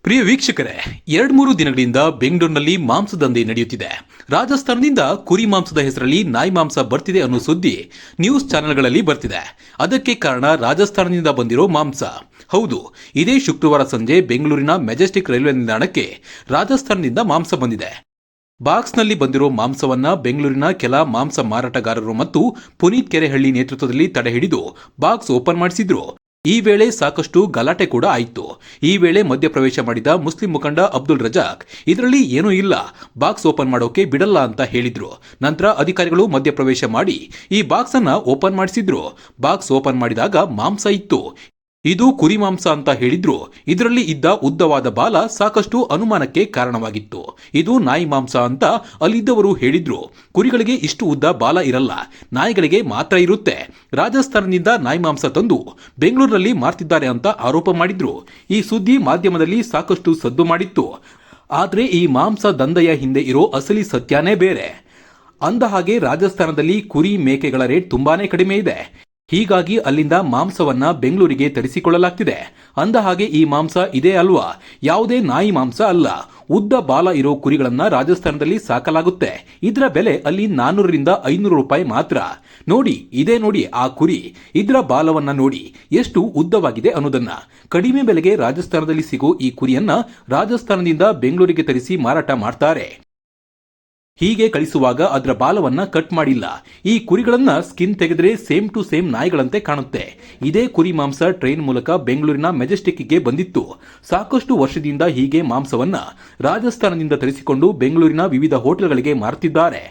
ಪ್ರಿಯ ವೀಕ್ಷಕರೇ, 2-3 ದಿನಗಳಿಂದ ಬೆಂಗಳೂರಿನಲ್ಲಿ ಮಾಂಸ ದಂಧೆ ನಡೆಯುತ್ತಿದೆ. ರಾಜಸ್ಥಾನದಿಂದ ಕುರಿ ಮಾಂಸದ ಹೆಸರಲ್ಲಿ ನಾಯಿ ಮಾಂಸ ಬರ್ತಿದೆ ಅನ್ನೋ ಸುದ್ದಿ ನ್ಯೂಸ್ ಚಾನೆಲ್ಗಳಲ್ಲಿ ಬರ್ತಿದೆ. ಅದಕ್ಕೆ ಕಾರಣ ರಾಜಸ್ಥಾನದಿಂದ ಬಂದಿರೋ ಮಾಂಸ. ಹೌದು, ಇದೇ ಶುಕ್ರವಾರ ಸಂಜೆ ಬೆಂಗಳೂರಿನ ಮೆಜೆಸ್ಟಿಕ್ ರೈಲ್ವೆ ನಿಲ್ದಾಣಕ್ಕೆ ರಾಜಸ್ಥಾನದಿಂದ ಮಾಂಸ ಬಂದಿದೆ. ಬಾಕ್ಸ್ನಲ್ಲಿ ಬಂದಿರೋ ಮಾಂಸವನ್ನ ಬೆಂಗಳೂರಿನ ಕೆಲ ಮಾಂಸ ಮಾರಾಟಗಾರರು ಮತ್ತು ಪುನೀತ್ ಕೆರೆಹಳ್ಳಿ ನೇತೃತ್ವದಲ್ಲಿ ತಡೆಹಿಡಿದು ಬಾಕ್ಸ್ ಓಪನ್ ಮಾಡಿಸಿದ್ರು. ಈ ವೇಳೆ ಸಾಕಷ್ಟು ಗಲಾಟೆ ಕೂಡ ಆಯಿತು. ಈ ವೇಳೆ ಮಧ್ಯಪ್ರವೇಶ ಮಾಡಿದ ಮುಸ್ಲಿಂ ಮುಖಂಡ ಅಬ್ದುಲ್ ರಜಾಕ್ ಇದರಲ್ಲಿ ಏನೂ ಇಲ್ಲ, ಬಾಕ್ಸ್ ಓಪನ್ ಮಾಡೋಕೆ ಬಿಡಲ್ಲ ಅಂತ ಹೇಳಿದ್ರು. ನಂತರ ಅಧಿಕಾರಿಗಳು ಮಧ್ಯಪ್ರವೇಶ ಮಾಡಿ ಈ ಬಾಕ್ಸ್ ಅನ್ನ ಓಪನ್ ಮಾಡಿಸಿದ್ರು. ಬಾಕ್ಸ್ ಓಪನ್ ಮಾಡಿದಾಗ ಮಾಂಸ ಇತ್ತು. ಇದು ಕುರಿ ಮಾಂಸ ಅಂತ ಹೇಳಿದ್ರು. ಇದರಲ್ಲಿ ಇದ್ದ ಉದ್ದವಾದ ಬಾಲ ಸಾಕಷ್ಟು ಅನುಮಾನಕ್ಕೆ ಕಾರಣವಾಗಿತ್ತು. ಇದು ನಾಯಿ ಮಾಂಸ ಅಂತ ಅಲ್ಲಿದ್ದವರು ಹೇಳಿದ್ರು. ಕುರಿಗಳಿಗೆ ಇಷ್ಟು ಉದ್ದ ಬಾಲ ಇರಲ್ಲ, ನಾಯಿಗಳಿಗೆ ಮಾತ್ರ ಇರುತ್ತೆ. ರಾಜಸ್ಥಾನದಿಂದ ನಾಯಿ ಮಾಂಸ ತಂದು ಬೆಂಗಳೂರಿನಲ್ಲಿ ಮಾರ್ತಿದ್ದಾರೆ ಅಂತ ಆರೋಪ ಮಾಡಿದ್ರು. ಈ ಸುದ್ದಿ ಮಾಧ್ಯಮದಲ್ಲಿ ಸಾಕಷ್ಟು ಸದ್ದು ಮಾಡಿತ್ತು. ಆದ್ರೆ ಈ ಮಾಂಸ ದಂಧೆಯ ಹಿಂದೆ ಇರೋ ಅಸಲಿ ಸತ್ಯನೇ ಬೇರೆ. ಅಂದಹಾಗೆ ರಾಜಸ್ಥಾನದಲ್ಲಿ ಕುರಿ ಮೇಕೆಗಳ ರೇಟ್ ತುಂಬಾನೇ ಕಡಿಮೆ ಇದೆ. ಹೀಗಾಗಿ ಅಲ್ಲಿಂದ ಮಾಂಸವನ್ನ ಬೆಂಗಳೂರಿಗೆ ತರಿಸಿಕೊಳ್ಳಲಾಗ್ತಿದೆ. ಅಂದಹಾಗೆ ಈ ಮಾಂಸ ಇದೇ ಅಲ್ವಾ, ಯಾವುದೇ ನಾಯಿ ಮಾಂಸ ಅಲ್ಲ. ಉದ್ದ ಬಾಲ ಇರೋ ಕುರಿಗಳನ್ನ ರಾಜಸ್ಥಾನದಲ್ಲಿ ಸಾಕಲಾಗುತ್ತೆ. ಇದರ ಬೆಲೆ ಅಲ್ಲಿ 400ರಿಂದ 500 ರೂಪಾಯಿ ಮಾತ್ರ. ನೋಡಿ, ಇದೇ ನೋಡಿ ಆ ಕುರಿ. ಇದರ ಬಾಲವನ್ನ ನೋಡಿ ಎಷ್ಟು ಉದ್ದವಾಗಿದೆ ಅನ್ನೋದನ್ನ. ಕಡಿಮೆ ಬೆಲೆಗೆ ರಾಜಸ್ಥಾನದಲ್ಲಿ ಸಿಗೋ ಈ ಕುರಿಯನ್ನ ರಾಜಸ್ಥಾನದಿಂದ ಬೆಂಗಳೂರಿಗೆ ತರಿಸಿ ಮಾರಾಟ ಮಾಡ್ತಾರೆ. ಹೀಗೆ ಕಳಿಸುವಾಗ ಅದರ ಬಾಲವನ್ನ ಕಟ್ ಮಾಡಿಲ್ಲ. ಈ ಕುರಿಗಳನ್ನ ಸ್ಕಿನ್ ತೆಗೆದ್ರೆ ಸೇಮ್ ಟು ಸೇಮ್ ನಾಯಿಗಳಂತೆ ಕಾಣುತ್ತೆ. ಇದೇ ಕುರಿ ಮಾಂಸ ಟ್ರೈನ್ ಮೂಲಕ ಬೆಂಗಳೂರಿನ ಮೆಜೆಸ್ಟಿಕ್ಗೆ ಬಂದಿತ್ತು. ಸಾಕಷ್ಟು ವರ್ಷದಿಂದ ಹೀಗೆ ಮಾಂಸವನ್ನ ರಾಜಸ್ಥಾನದಿಂದ ತರಿಸಿಕೊಂಡು ಬೆಂಗಳೂರಿನ ವಿವಿಧ ಹೋಟೆಲ್ಗಳಿಗೆ ಮಾರುತ್ತಿದ್ದಾರೆ.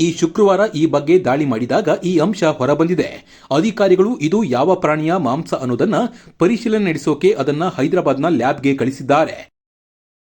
ಈ ಶುಕ್ರವಾರ ಈ ಬಗ್ಗೆ ದಾಳಿ ಮಾಡಿದಾಗ ಈ ಅಂಶ ಹೊರಬಂದಿದೆ. ಅಧಿಕಾರಿಗಳು ಇದು ಯಾವ ಪ್ರಾಣಿಯ ಮಾಂಸ ಅನ್ನೋದನ್ನ ಪರಿಶೀಲನೆ ನಡೆಸೋಕೆ ಅದನ್ನ ಹೈದರಾಬಾದ್ನ ಲ್ಯಾಬ್ಗೆ ಕಳಿಸಿದ್ದಾರೆ.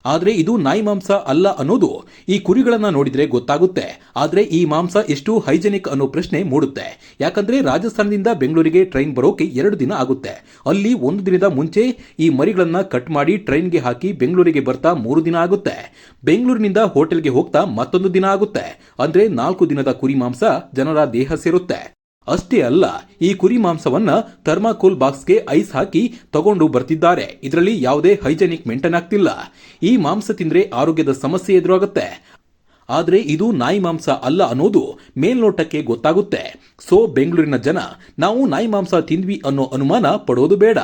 ಆದ್ರೆ ಇದು ನಾಯಿ ಮಾಂಸ ಅಲ್ಲ ಅನ್ನೋದು ಈ ಕುರಿಗಳನ್ನ ನೋಡಿದ್ರೆ ಗೊತ್ತಾಗುತ್ತೆ. ಆದ್ರೆ ಈ ಮಾಂಸ ಎಷ್ಟು ಹೈಜೆನಿಕ್ ಅನ್ನೋ ಪ್ರಶ್ನೆ ಮೂಡುತ್ತೆ. ಯಾಕಂದ್ರೆ ರಾಜಸ್ಥಾನದಿಂದ ಬೆಂಗಳೂರಿಗೆ ಟ್ರೈನ್ ಬರೋಕೆ 2 ದಿನ ಆಗುತ್ತೆ. ಅಲ್ಲಿ 1 ದಿನದ ಮುಂಚೆ ಈ ಮರಿಗಳನ್ನ ಕಟ್ ಮಾಡಿ ಟ್ರೈನ್ಗೆ ಹಾಕಿ ಬೆಂಗಳೂರಿಗೆ ಬರ್ತಾ 3 ದಿನ ಆಗುತ್ತೆ. ಬೆಂಗಳೂರಿನಿಂದ ಹೋಟೆಲ್ಗೆ ಹೋಗ್ತಾ ಮತ್ತೊಂದು ದಿನ ಆಗುತ್ತೆ. ಅಂದ್ರೆ 4 ದಿನದ ಕುರಿ ಮಾಂಸ ಜನರ ದೇಹ ಸೇರುತ್ತೆ. ಅಷ್ಟೇ ಅಲ್ಲ, ಈ ಕುರಿ ಮಾಂಸವನ್ನ ಥರ್ಮಾಕೋಲ್ ಬಾಕ್ಸ್ಗೆ ಐಸ್ ಹಾಕಿ ತಗೊಂಡು ಬರ್ತಿದ್ದಾರೆ. ಇದರಲ್ಲಿ ಯಾವುದೇ ಹೈಜೆನಿಕ್ ಮೇಂಟೈನ್ ಆಗ್ತಿಲ್ಲ. ಈ ಮಾಂಸ ತಿಂದ್ರೆ ಆರೋಗ್ಯದ ಸಮಸ್ಯೆ ಎದುರಾಗುತ್ತೆ. ಆದ್ರೆ ಇದು ನಾಯಿ ಮಾಂಸ ಅಲ್ಲ ಅನ್ನೋದು ಮೇಲ್ನೋಟಕ್ಕೆ ಗೊತ್ತಾಗುತ್ತೆ. ಸೊ ಬೆಂಗಳೂರಿನ ಜನ ನಾವು ನಾಯಿ ಮಾಂಸ ತಿಂದ್ವಿ ಅನ್ನೋ ಅನುಮಾನ ಪಡೋದು ಬೇಡ.